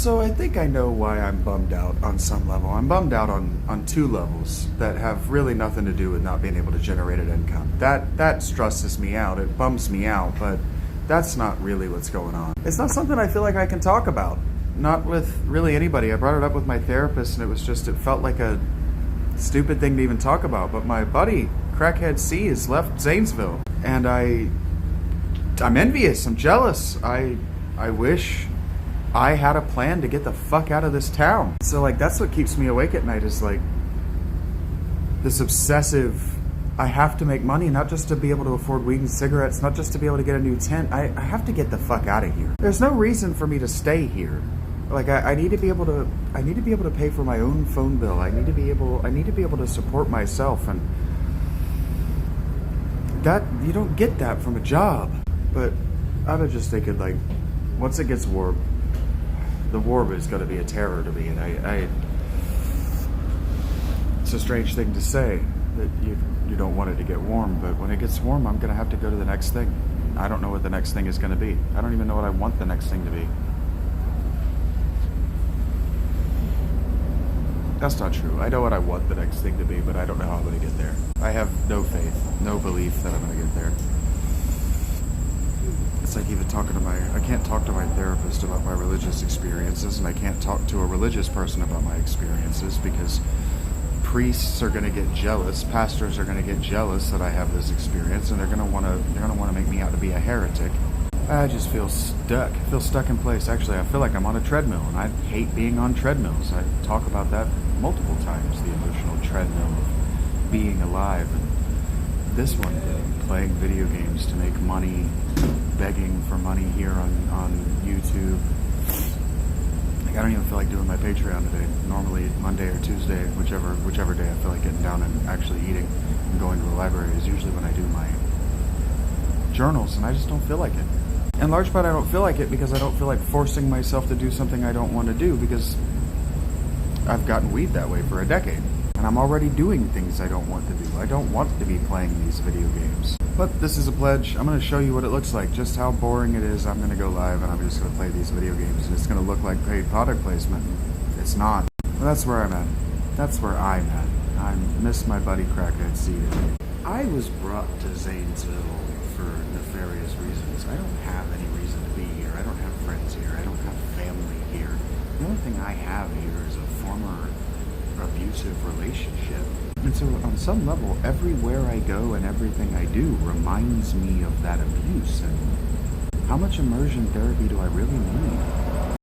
So I think I know why I'm bummed out on some level. I'm bummed out on two levels that have really nothing to do with not being able to generate an income. That stresses me out, it bums me out, but that's not really what's going on. It's not something I feel like I can talk about. Not with really anybody. I brought it up with my therapist and it felt like a stupid thing to even talk about. But my buddy, Crackhead C, has left Zanesville. And I'm envious, I'm jealous. I wish I had a plan to get the fuck out of this town. So like that's what keeps me awake at night, is like this obsessive, I have to make money, not just to be able to afford weed and cigarettes, not just to be able to get a new tent. I have to get the fuck out of here. There's no reason for me to stay here. Like I need to be able to pay for my own phone bill. I need to be able to support myself, and that you don't get that from a job. But I was just thinking, like, once it gets warm, the warm is going to be a terror to me, and it's a strange thing to say that you don't want it to get warm, but when it gets warm, I'm going to have to go to the next thing. I don't know what the next thing is going to be. I don't even know what I want the next thing to be. That's not true. I know what I want the next thing to be, but I don't know how I'm going to get there. I have no faith, no belief that I'm going to get there. It's like even I can't talk to my therapist about my religious experiences, and I can't talk to a religious person about my experiences because priests are going to get jealous, pastors are going to get jealous that I have this experience, and they're going to want to make me out to be a heretic. I just feel stuck. I feel stuck in place. Actually, I feel like I'm on a treadmill, and I hate being on treadmills. I talk about that multiple times, the emotional treadmill of being alive. And this one, playing video games to make money, begging for money here on YouTube. Like, I don't even feel like doing my Patreon today. Normally Monday or Tuesday, whichever day I feel like getting down and actually eating and going to the library is usually when I do my journals, and I just don't feel like it. In large part, I don't feel like it because I don't feel like forcing myself to do something I don't want to do, because I've gotten weed that way for a decade. And I'm already doing things I don't want to do. I don't want to be playing these video games. But this is a pledge. I'm going to show you what it looks like, just how boring it is. I'm going to go live and I'm just going to play these video games. And it's going to look like paid product placement. It's not. But that's where I'm at. That's where I'm at. I miss my buddy Crackhead C today. I was brought to Zanesville for nefarious reasons. I don't have any reason to be here. I don't have friends here. I don't have family here. The only thing I have here is a former abusive relationship. And so on some level, everywhere I go and everything I do reminds me of that abuse. And how much immersion therapy do I really need?